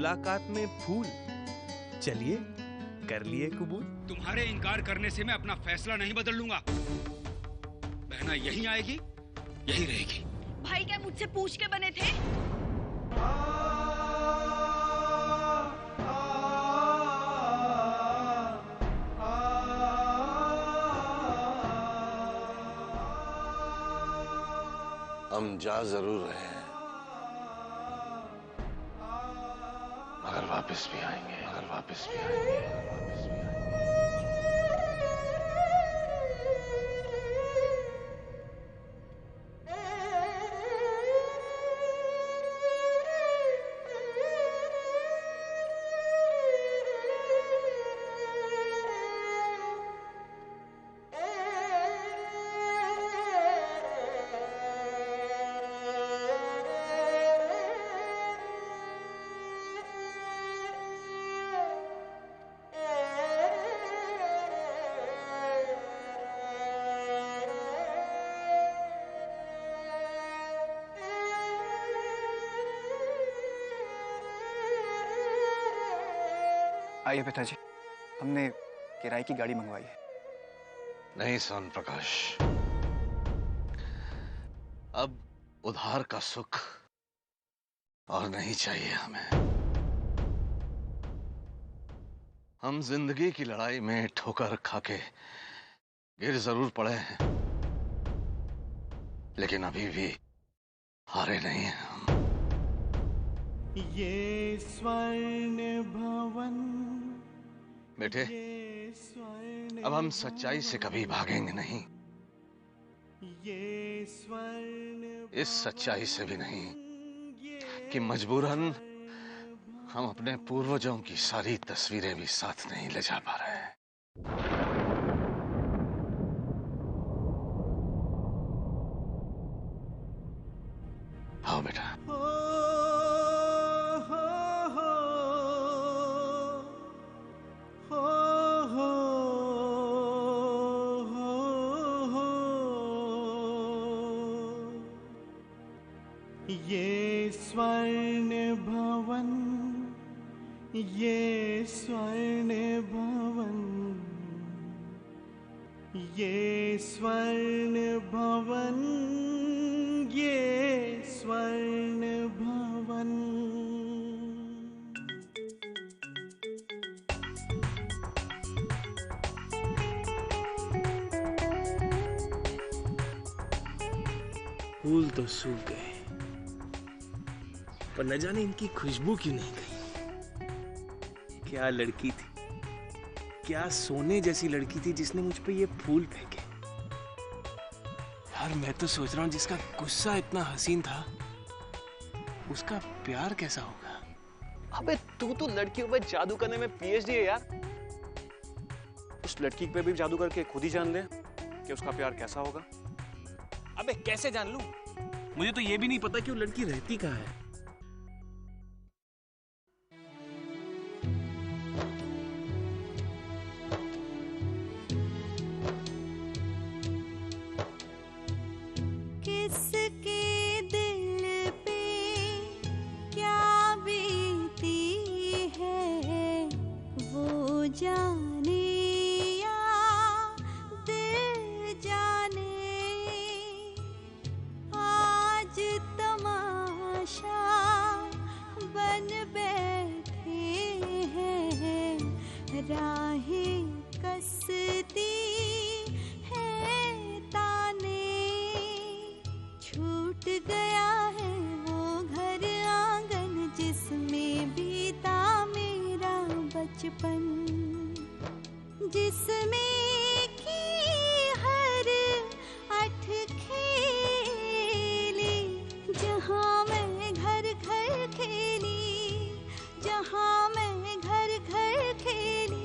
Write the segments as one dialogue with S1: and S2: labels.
S1: मुलाकात में फूल। चलिए कर लिए कबूल।
S2: तुम्हारे इनकार करने से मैं अपना फैसला नहीं बदल लूंगा। बहना यहीं आएगी, यहीं रहेगी।
S3: भाई क्या मुझसे पूछ के बने थे?
S4: हम जा जरूर रहे हैं, मगर वापस भी आएंगे, मगर वापस भी आएंगे, वापस भी आएंगे।
S5: आइए पिताजी, हमने किराए की गाड़ी मंगवाई है।
S4: नहीं सोन प्रकाश, अब उधार का सुख और नहीं चाहिए हमें। हम जिंदगी की लड़ाई में ठोकर खाके गिर जरूर पड़े हैं, लेकिन अभी भी हारे नहीं हैं हम।
S6: ये स्वर्ण भवन,
S4: बेटे, अब हम सच्चाई से कभी भागेंगे नहीं। इस सच्चाई से भी नहीं कि मजबूरन हम अपने पूर्वजों की सारी तस्वीरें भी साथ नहीं ले जा पा रहे हैं। आओ बेटा।
S6: ये स्वर्ण भवन, ये स्वर्ण भवन, ये स्वर्ण भवन, ये स्वर्ण भवन।
S1: फूल तो सूख गए, पर न जाने इनकी खुशबू क्यों नहीं गई। क्या लड़की थी, क्या सोने जैसी लड़की थी जिसने मुझ पे ये फूल फेंके। यार मैं तो सोच रहा हूँ जिसका गुस्सा इतना हसीन था, उसका प्यार कैसा होगा।
S5: अबे तू तो लड़कियों पे जादू करने में पीएचडी है यार। उस लड़की पे भी जादू करके खुद ही जान ले कि उसका प्यार कैसा होगा।
S1: अबे कैसे जान लूं? मुझे तो ये भी नहीं पता कि वो लड़की रहती कहाँ है।
S7: किसके दिल पे क्या बीती है वो जाने या दिल जाने। आज तमाशा बन बैठे हैं, राहें कसती है ताने। छूट गया है वो घर आंगन जिसमें बीता मेरा बचपन, जिसमें की हर अठ खेली, जहाँ मैं घर घर खेली, जहाँ मैं घर घर खेली।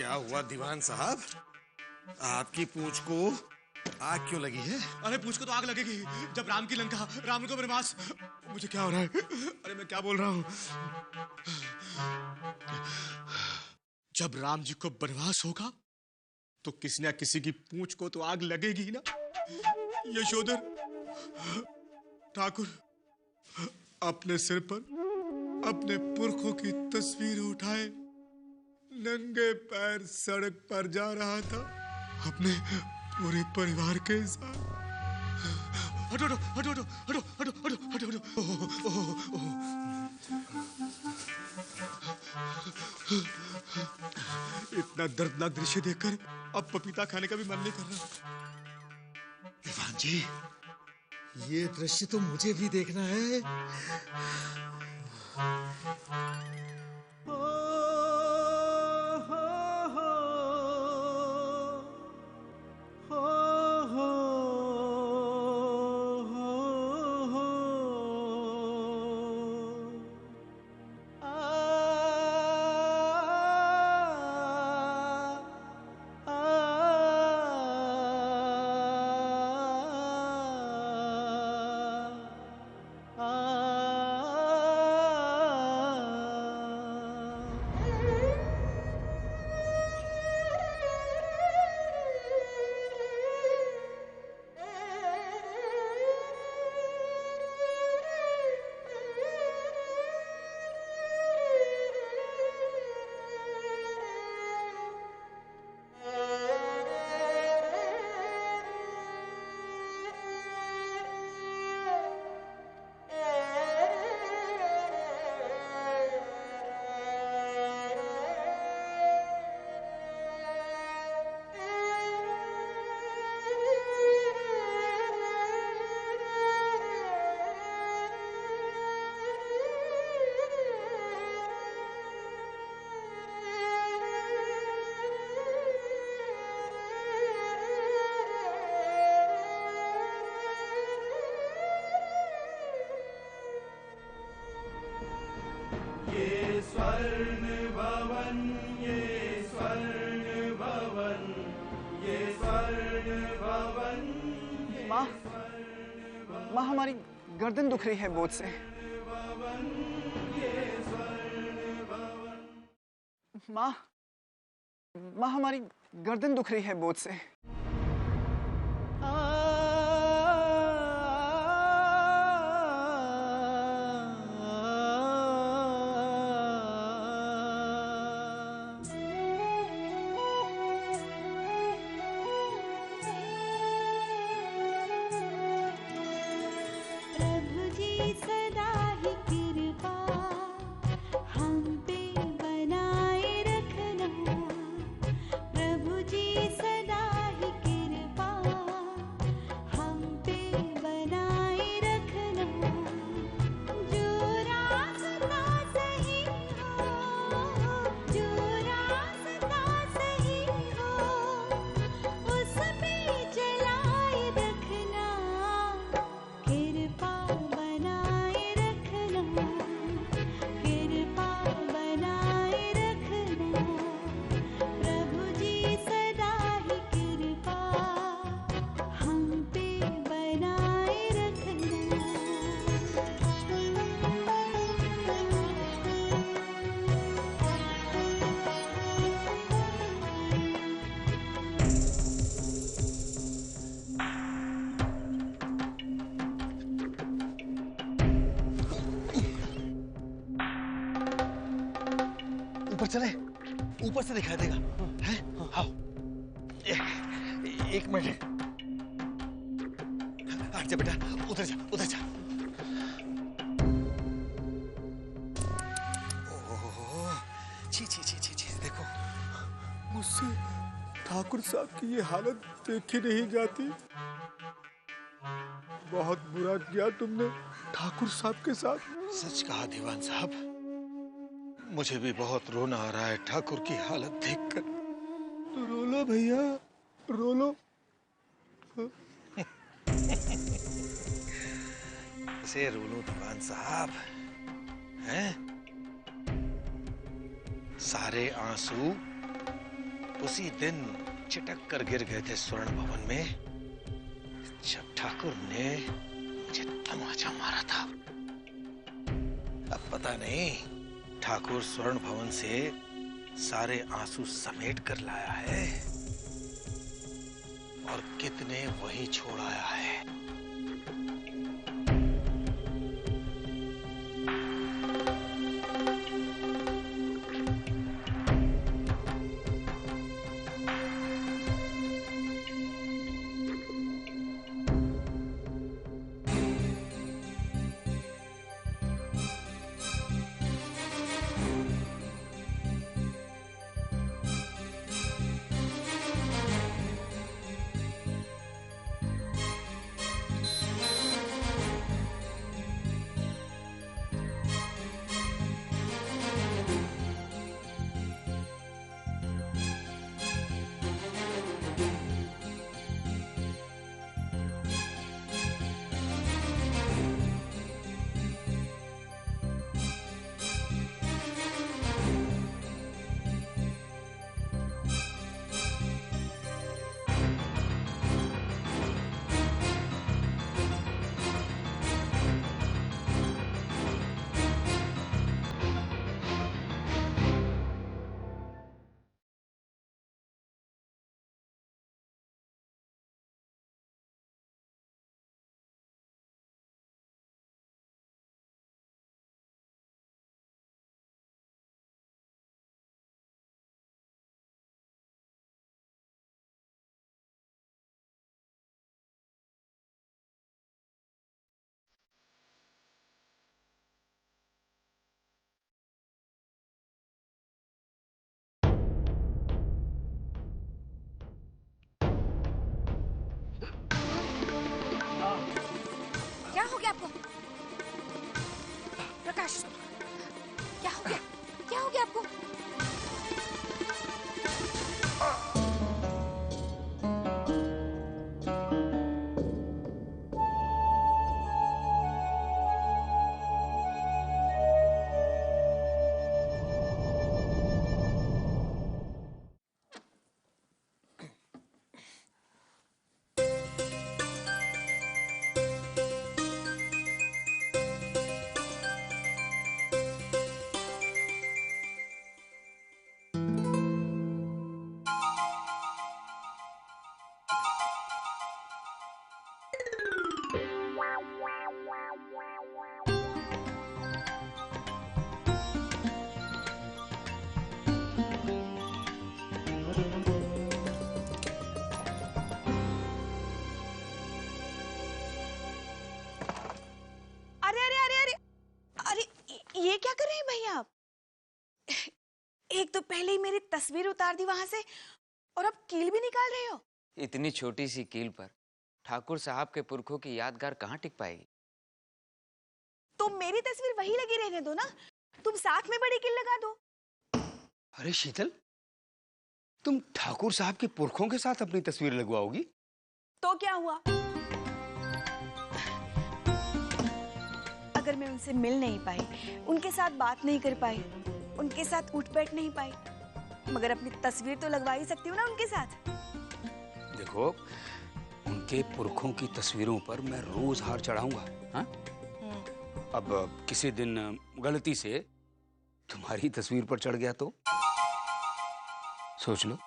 S8: क्या हुआ दीवान साहब? आपकी पूंछ को आग क्यों लगी है?
S9: अरे पूंछ को तो आग लगेगी जब राम की लंका, राम को वनवास। मुझे क्या हो रहा है? अरे मैं क्या बोल रहा हूँ? जब राम जी को वनवास होगा तो किसी न किसी की पूंछ को तो आग लगेगी ही ना। यशोधर ठाकुर अपने सिर पर अपने पुरखों की तस्वीर उठाए नंगे पैर सड़क पर जा रहा था अपने पूरे परिवार के साथ। हटो हटो हटो हटो हटो हटो हटो हटो हटो। इतना दर्दनाक दृश्य देखकर अब पपीता खाने का भी मन नहीं कर रहा। दीवान जी, ये दृश्य तो मुझे भी देखना है।
S10: माँ हमारी गर्दन दुख रही है बोझ से। माँ हमारी गर्दन दुख रही है बोझ से।
S8: ऊपर चले, ऊपर से दिखाई देगा। हैं? हाँ। एक मिनट। हट जा बेटा, उधर जा, उधर जा। ओह, छी छी छी छी छी, देखो।
S9: मुझसे ठाकुर साहब की ये हालत देखी नहीं जाती। बहुत बुरा किया तुमने ठाकुर साहब के साथ।
S8: सच कहा दीवान साहब, मुझे भी बहुत रोना आ रहा है ठाकुर की हालत देखकर।
S9: तो रो लो भैया, रो लो।
S8: से रो लो दीवान साहब, हैं? सारे आंसू उसी दिन चिटक कर गिर गए थे स्वर्ण भवन में जब ठाकुर ने मुझे तमाचा मारा था। अब पता नहीं ठाकुर स्वर्ण भवन से सारे आंसू समेट कर लाया है और कितने वही छोड़ आया है।
S3: क्या हो गया आपको? प्रकाश, क्या हो गया? क्या हो गया आपको? ये क्या कर रहे हैं भैया आप? एक तो पहले ही मेरी तस्वीर उतार दी वहां से और अब कील भी निकाल रहे हो।
S11: इतनी छोटी सी कील पर ठाकुर साहब के पुरखों की यादगार कहाँ टिक पाएगी?
S3: तो मेरी तस्वीर वही लगी रहने दो ना, तुम साथ में बड़ी कील लगा दो।
S2: अरे शीतल, तुम ठाकुर साहब के पुरखों के साथ अपनी तस्वीर लगवाओगी?
S3: तो क्या हुआ? अगर मैं उनसे मिल नहीं पाई, उनके साथ बात नहीं कर पाई, उनके साथ उठ बैठ नहीं पाई, मगर अपनी तस्वीर तो लगवा ही सकती हूँ ना उनके साथ।
S2: देखो, उनके पुरखों की तस्वीरों पर मैं रोज हार चढ़ाऊंगा। हाँ? अब किसी दिन गलती से तुम्हारी तस्वीर पर चढ़ गया तो सोच लो।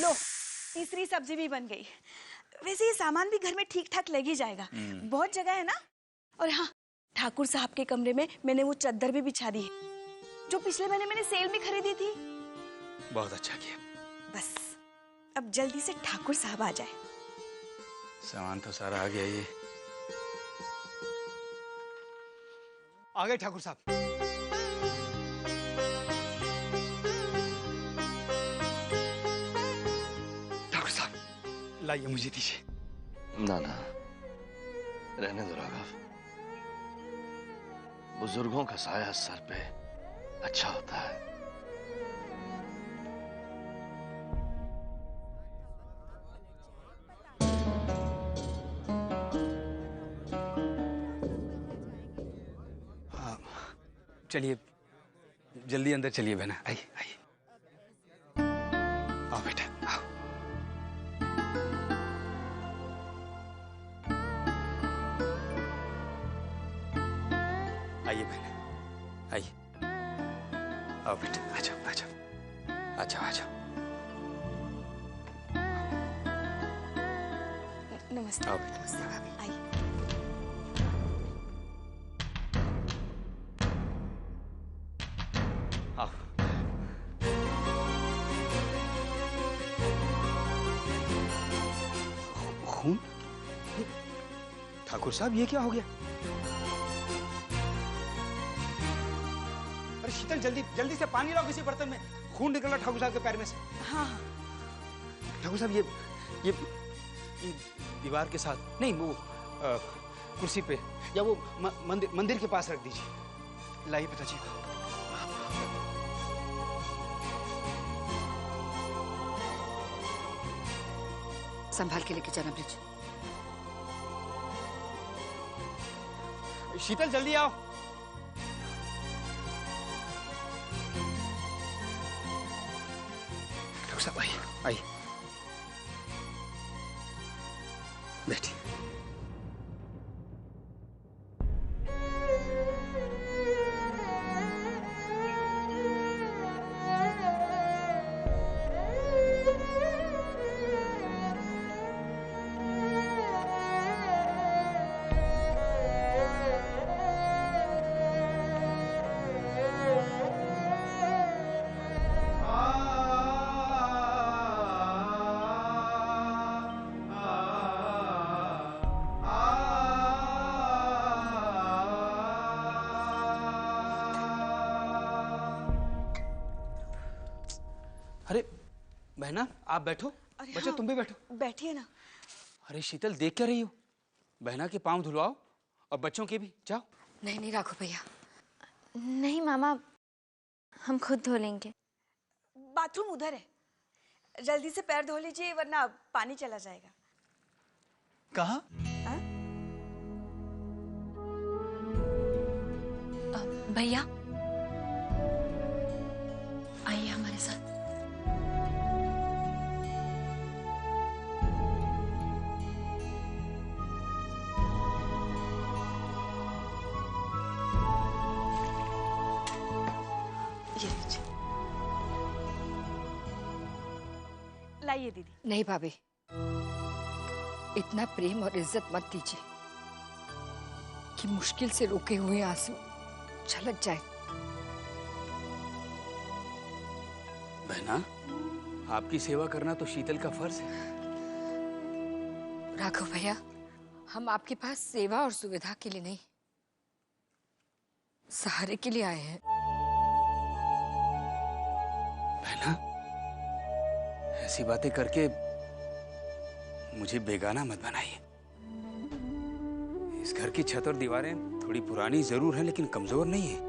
S3: लो, तीसरी सब्जी भी बन गई। वैसे ये सामान भी घर में ठीक ठाक लग ही जाएगा, बहुत जगह है ना। और हाँ, ठाकुर साहब के कमरे में मैंने वो चादर भी बिछा दी है जो पिछले महीने मैंने सेल में खरीदी थी।
S2: बहुत अच्छा किया।
S3: बस अब जल्दी से ठाकुर साहब आ जाए।
S2: सामान तो सारा आ गया। ये आ गए ठाकुर साहब। ठाकुर साहब, लाइए मुझे दीजिए।
S4: ना ना, रहने दो राघव। बुजुर्गों का साया सर पे अच्छा होता है।
S2: चलिए जल्दी अंदर चलिए बहना, आइए आइए। आओ बेटा आओ। आइए बहना आइए। आओ बेटा आ जाओ आ जाओ आ जाओ आ जाओ।
S3: नमस्ते।
S2: आओ बेटा
S3: आइए।
S2: आओ। खून? ठाकुर साहब ये क्या हो गया? अरे शीतल जल्दी जल्दी से पानी लाओ किसी बर्तन में, खून निकल रहा ठाकुर साहब के पैर में से।
S3: हाँ हाँ।
S2: ठाकुर साहब ये दीवार के साथ नहीं, वो कुर्सी पे या वो मंदिर के पास रख दीजिए। लाइए पिताजी।
S12: संभाल के लेके जाना ब्रिज।
S2: शीतल जल्दी आओ। डॉक्टर साहब आइए आइए बैठिए। अरे बहना आप बैठो। बच्चा
S3: हाँ,
S2: तुम भी बैठो।
S3: बैठिए ना।
S2: अरे शीतल देख क्या रही हो? बहना के पांव धुलवाओ और बच्चों के भी। जाओ।
S12: नहीं नहीं राघव भैया।
S13: नहीं मामा, हम खुद धो लेंगे।
S3: बाथरूम उधर है, जल्दी से पैर धो लीजिए वरना पानी चला जाएगा।
S10: कहाँ?
S12: भैया आइए हमारे साथ।
S3: ये लीजिए। लाइए दीदी।
S12: नहीं भाभी, इतना प्रेम और इज्जत मत दीजिए कि मुश्किल से रोके हुए आंसू छलक जाए।
S2: बहना आपकी सेवा करना तो शीतल का फर्ज है।
S12: राघव भैया, हम आपके पास सेवा और सुविधा के लिए नहीं, सहारे के लिए आए हैं।
S2: बहना ऐसी बातें करके मुझे बेगाना मत बनाइए। इस घर की छत और दीवारें थोड़ी पुरानी जरूर है लेकिन कमजोर नहीं है,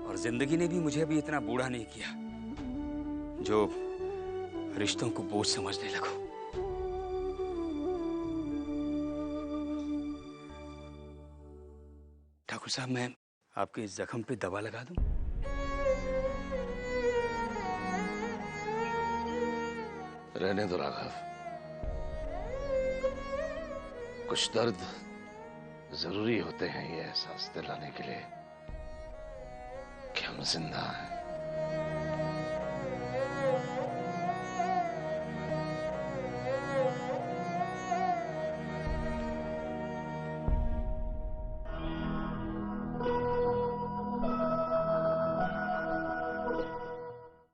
S2: और जिंदगी ने भी मुझे अभी इतना बूढ़ा नहीं किया जो रिश्तों को बोझ समझने लगो। ठाकुर साहब मैं आपके इस जख्म पे दवा लगा दूं?
S4: रहने दो राघव, कुछ दर्द जरूरी होते हैं ये एहसास दिलाने के लिए कि हम जिंदा हैं।